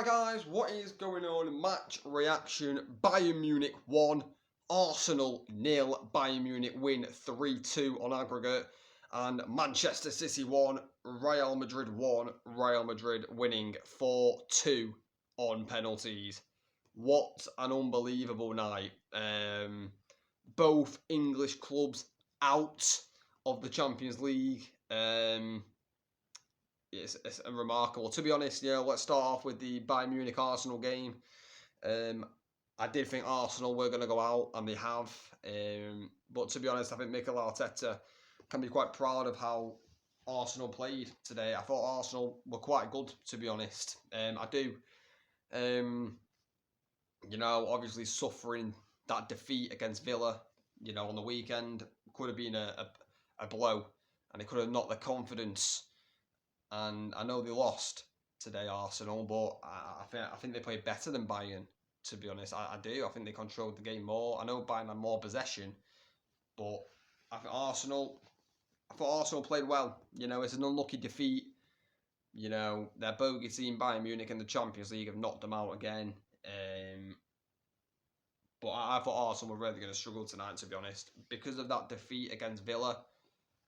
Right guys, what is going on? Match reaction, Bayern Munich 1, Arsenal 0, Bayern Munich win 3-2 on aggregate, and Manchester City 1, Real Madrid 1, Real Madrid winning 4-2 on penalties. What an unbelievable night. Both English clubs out of the Champions League. It's remarkable. To be honest, let's start off with the Bayern Munich Arsenal game. I did think Arsenal were going to go out, and they have. But to be honest, I think Mikel Arteta can be quite proud of how Arsenal played today. I thought Arsenal were quite good, to be honest. I do. Obviously suffering that defeat against Villa, on the weekend could have been a blow, and it could have knocked their confidence. And I know they lost today, Arsenal, but I think they played better than Bayern, to be honest. I do. I think they controlled the game more. I know Bayern had more possession, but I thought Arsenal played well. It's an unlucky defeat. Their bogey team, Bayern Munich, in the Champions League have knocked them out again. But I thought Arsenal were really going to struggle tonight, to be honest. Because of that defeat against Villa,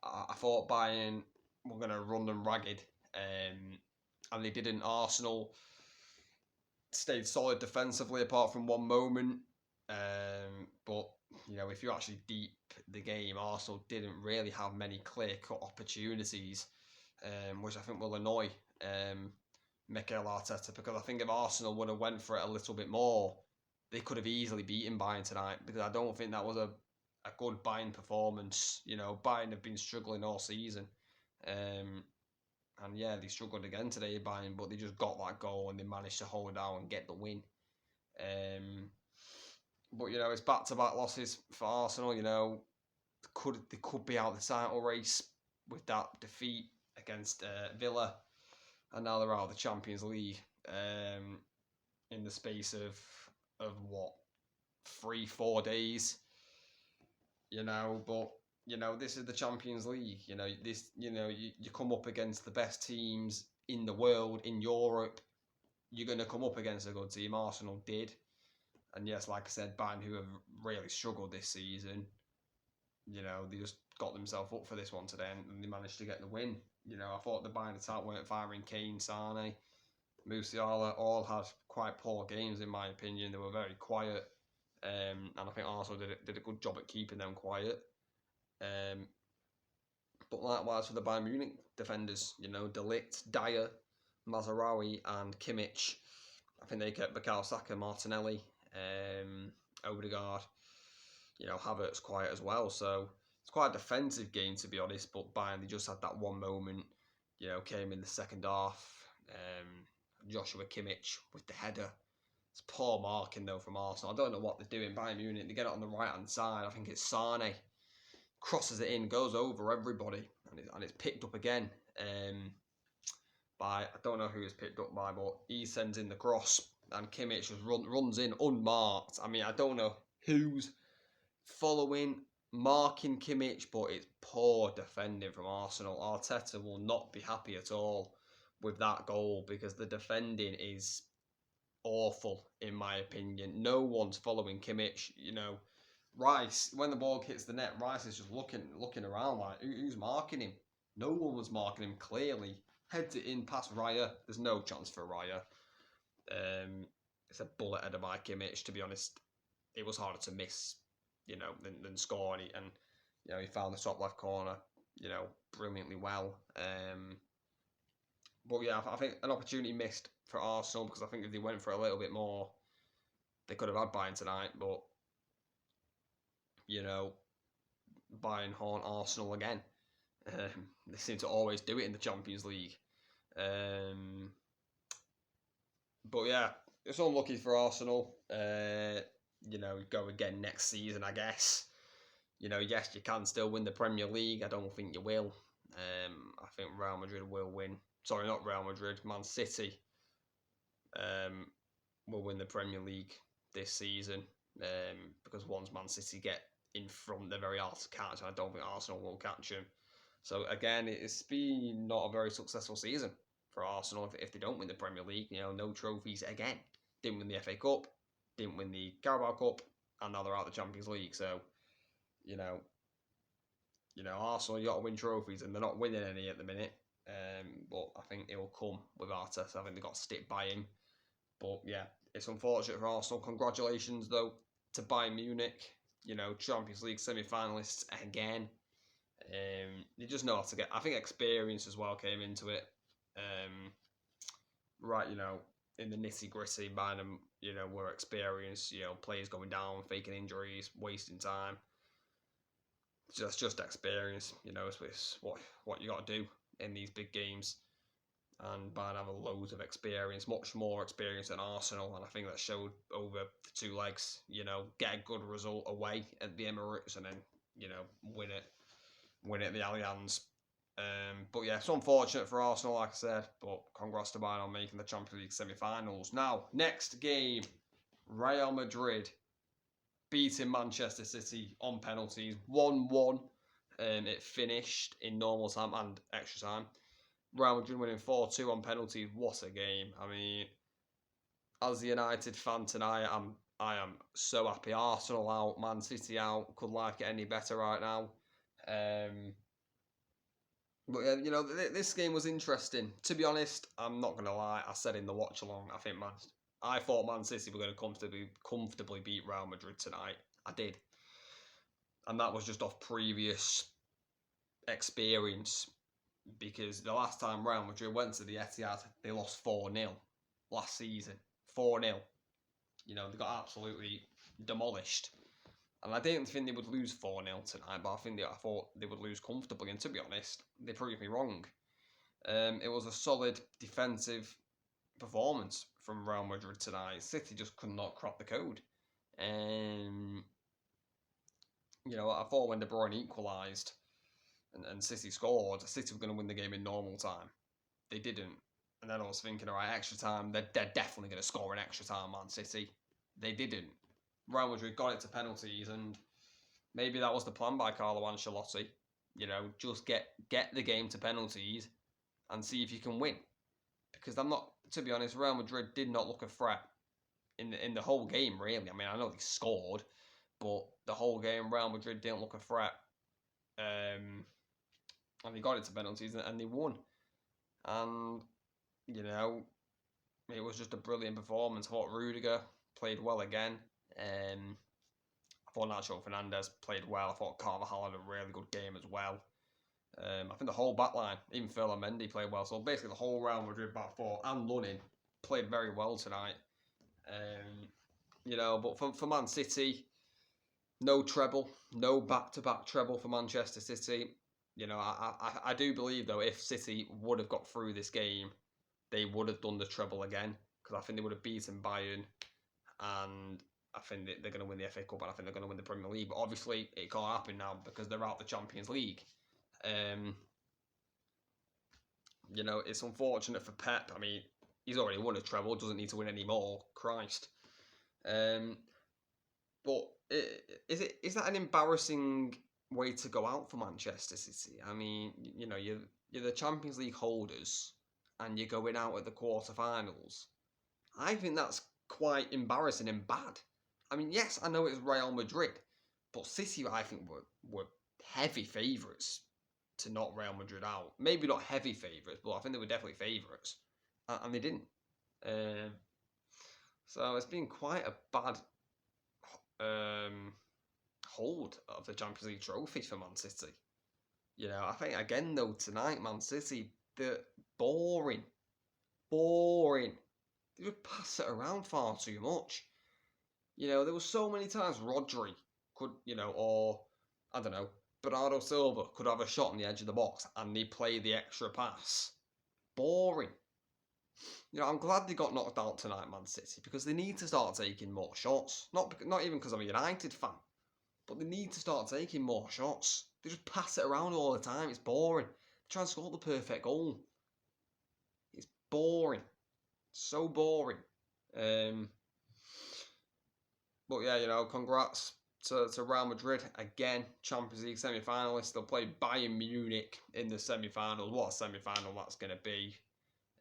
I thought Bayern were going to run them ragged. And they didn't. Arsenal stayed solid defensively apart from one moment. But, if you actually deep the game, Arsenal didn't really have many clear-cut opportunities, which I think will annoy Mikel Arteta, because I think if Arsenal would have went for it a little bit more, they could have easily beaten Bayern tonight, because I don't think that was a good Bayern performance. Bayern have been struggling all season. And yeah, they struggled again today, Bayern, but they just got that goal and they managed to hold out and get the win. But it's back-to-back losses for Arsenal. They could be out of the title race with that defeat against Villa, and now they're out of the Champions League in the space of what, 3-4 days. But this is the Champions League. You come up against the best teams in the world, in Europe. You're going to come up against a good team. Arsenal did. And yes, like I said, Bayern, who have really struggled this season, they just got themselves up for this one today, and they managed to get the win. I thought the Bayern attack weren't firing. Kane, Sane, Musiala all had quite poor games, in my opinion. They were very quiet. And I think Arsenal did a good job at keeping them quiet. But likewise for the Bayern Munich defenders, De Ligt, Dyer, Mazraoui and Kimmich. I think they kept Bukayo Saka, Martinelli, Odegaard, Havertz quiet as well. So it's quite a defensive game, to be honest. But Bayern, they just had that one moment, came in the second half. Joshua Kimmich with the header. It's poor marking though from Arsenal. I don't know what they're doing. Bayern Munich, they get it on the right hand side. I think it's Sane. Crosses it in, goes over everybody, and it's picked up again by, I don't know who it's picked up by, but he sends in the cross, and Kimmich just runs in unmarked. I mean, I don't know who's marking Kimmich, but it's poor defending from Arsenal. Arteta will not be happy at all with that goal, because the defending is awful, in my opinion. No one's following Kimmich, Rice, when the ball hits the net, Rice is just looking around like, who's marking him? No one was marking him, clearly. Heads it in past Raya. There's no chance for Raya. It's a bullet header by Kimmich, to be honest. It was harder to miss, than score. And he found the top left corner, brilliantly well. But yeah, I think an opportunity missed for Arsenal, because I think if they went for a little bit more, they could have had Bayern tonight, but Bayern haunt Arsenal again. They seem to always do it in the Champions League. But yeah, it's unlucky for Arsenal. Go again next season, I guess. Yes, you can still win the Premier League. I don't think you will. I think Real Madrid will win. Sorry, not Real Madrid. Man City will win the Premier League this season. Because once Man City get in front, they're very hard to catch, and I don't think Arsenal will catch them. So again, it's been not a very successful season for Arsenal if they don't win the Premier League. You know, no trophies again. Didn't win the FA Cup, didn't win the Carabao Cup, and now they're out of the Champions League. So, you know, Arsenal, you got to win trophies, and they're not winning any at the minute. But I think it will come with Arteta. I think they got to stick by him. But yeah, it's unfortunate for Arsenal. Congratulations though to Bayern Munich. You know, Champions League semi-finalists again. You just know how to get. I think experience as well came into it. Right, you know, in the nitty gritty, Bayern, you know, were experienced. You know, players going down, faking injuries, wasting time. Just experience. You know, it's what you got to do in these big games. And Bayern have a loads of experience, much more experience than Arsenal, and I think that showed over the two legs. You know, get a good result away at the Emirates, and then you know win it at the Allianz. But yeah, it's unfortunate for Arsenal, like I said. But congrats to Bayern on making the Champions League semi-finals. Now, next game, Real Madrid beating Manchester City on penalties, 1-1. It finished in normal time and extra time. Real Madrid winning 4-2 on penalties. What a game. I mean, as a United fan tonight, I am so happy. Arsenal out, Man City out. Could like it any better right now. But yeah, you know, this game was interesting. To be honest, I'm not gonna lie. I said in the watch along, I thought Man City were going to comfortably beat Real Madrid tonight. I did, and that was just off previous experience. Because the last time Real Madrid went to the Etihad, they lost 4-0 last season. 4-0. You know, they got absolutely demolished. And I didn't think they would lose 4-0 tonight, but I thought they would lose comfortably. And to be honest, they proved me wrong. It was a solid defensive performance from Real Madrid tonight. City just could not crack the code. You know, I thought when De Bruyne equalised, and City scored, City were going to win the game in normal time. They didn't. And then I was thinking, all right, extra time, they're definitely going to score in extra time, Man City. They didn't. Real Madrid got it to penalties, and maybe that was the plan by Carlo Ancelotti. You know, just get the game to penalties and see if you can win. Because to be honest, Real Madrid did not look a threat in the whole game, really. I mean, I know they scored, but the whole game, Real Madrid didn't look a threat. And they got it to penalties and they won. And, you know, it was just a brilliant performance. I thought Rudiger played well again. I thought Nacho Fernandez played well. I thought Carvajal had a really good game as well. I think the whole back line, even Phil and Mendy played well. So basically the whole Real Madrid back four and Lunin played very well tonight. You know, but for Man City, no treble, no back-to-back treble for Manchester City. You know, I do believe, though, if City would have got through this game, they would have done the treble again. Because I think they would have beaten Bayern. And I think they're going to win the FA Cup. And I think they're going to win the Premier League. But obviously, it can't happen now because they're out of the Champions League. You know, it's unfortunate for Pep. I mean, he's already won a treble. Doesn't need to win any more. Christ. But is that an embarrassing way to go out for Manchester City? I mean, you know, you're the Champions League holders and you're going out at the quarterfinals. I think that's quite embarrassing and bad. I mean, yes, I know it's Real Madrid, but City, I think, were heavy favourites to knock Real Madrid out. Maybe not heavy favourites, but I think they were definitely favourites, and they didn't. So it's been quite a bad hold of the Champions League trophy for Man City. You know, I think again though tonight, Man City, they're boring. They just pass it around far too much. You know, there were so many times Rodri could, you know, or I don't know, Bernardo Silva could have a shot on the edge of the box and they play the extra pass. Boring. You know, I'm glad they got knocked out tonight, Man City, because they need to start taking more shots. Not even because I'm a United fan, but they need to start taking more shots. They just pass it around all the time. It's boring. They try and score the perfect goal. It's boring. So boring. But yeah, you know, congrats to Real Madrid again, Champions League semi-finalists. They'll play Bayern Munich in the semi-finals. What a semi-final that's going to be.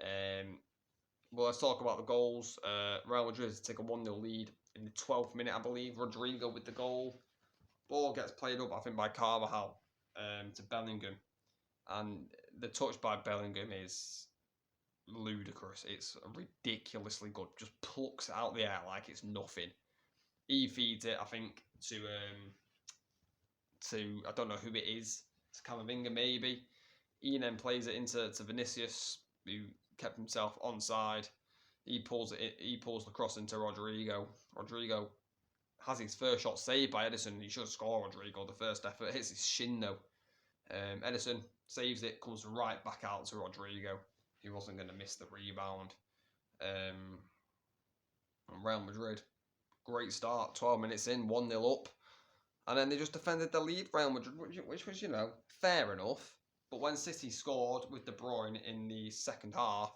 Well, let's talk about the goals. Real Madrid take a 1-0 lead in the 12th minute, I believe. Rodrigo with the goal. Ball gets played up, I think, by Carvajal to Bellingham. And the touch by Bellingham is ludicrous. It's ridiculously good. Just plucks it out the air like it's nothing. He feeds it, I think, to I don't know who it is. It's Camavinga maybe. He then plays it into Vinicius, who kept himself onside. He pulls the cross into Rodrigo. Rodrigo has his first shot saved by Edison. He should score, Rodrigo. The first effort hits his shin though. Edison saves it, comes right back out to Rodrigo. He wasn't going to miss the rebound. And Real Madrid, great start. 12 minutes in, 1-0 up. And then they just defended the lead, Real Madrid, which was, fair enough. But when City scored with De Bruyne in the second half,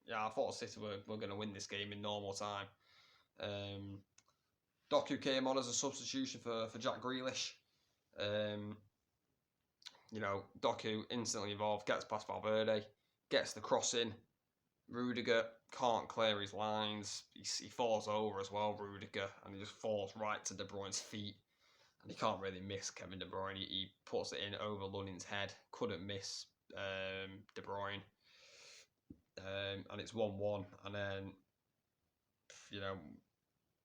yeah, I thought City were going to win this game in normal time. Doku came on as a substitution for Jack Grealish. Doku instantly involved, gets past Valverde, gets the cross in. Rudiger can't clear his lines. He falls over as well, Rudiger, and he just falls right to De Bruyne's feet. And he can't really miss Kevin De Bruyne. He puts it in over Lunin's head. Couldn't miss De Bruyne. And it's 1-1. And then,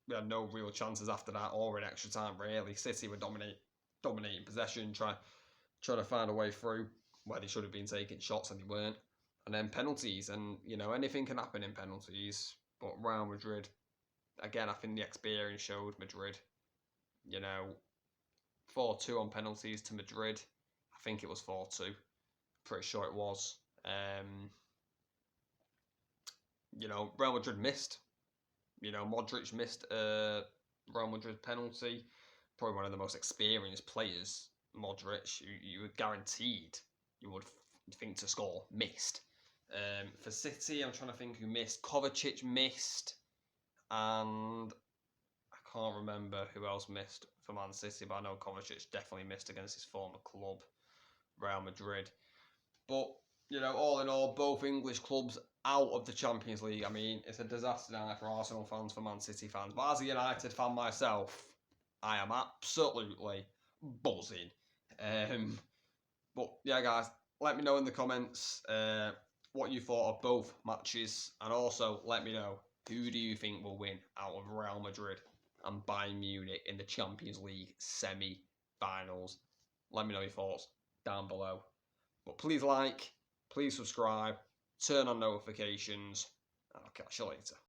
we had no real chances after that or in extra time, really. City were dominating possession, trying to find a way through where they should have been taking shots and they weren't. And then penalties. And, anything can happen in penalties. But Real Madrid, again, I think the experience showed Madrid. 4-2 on penalties to Madrid. I think it was 4-2. Pretty sure it was. Real Madrid missed. Modric missed a Real Madrid penalty. Probably one of the most experienced players, Modric. You were guaranteed you would think to score. Missed. For City, I'm trying to think who missed. Kovacic missed. And I can't remember who else missed for Man City, but I know Kovacic definitely missed against his former club, Real Madrid. But, all in all, both English clubs out of the Champions League. I mean, it's a disaster night for Arsenal fans, for Man City fans. But as a United fan myself, I am absolutely buzzing. But, yeah, guys, let me know in the comments what you thought of both matches. And also, let me know, who do you think will win out of Real Madrid and Bayern Munich in the Champions League semi-finals? Let me know your thoughts down below. But please like, please subscribe, turn on notifications, and I'll catch you later.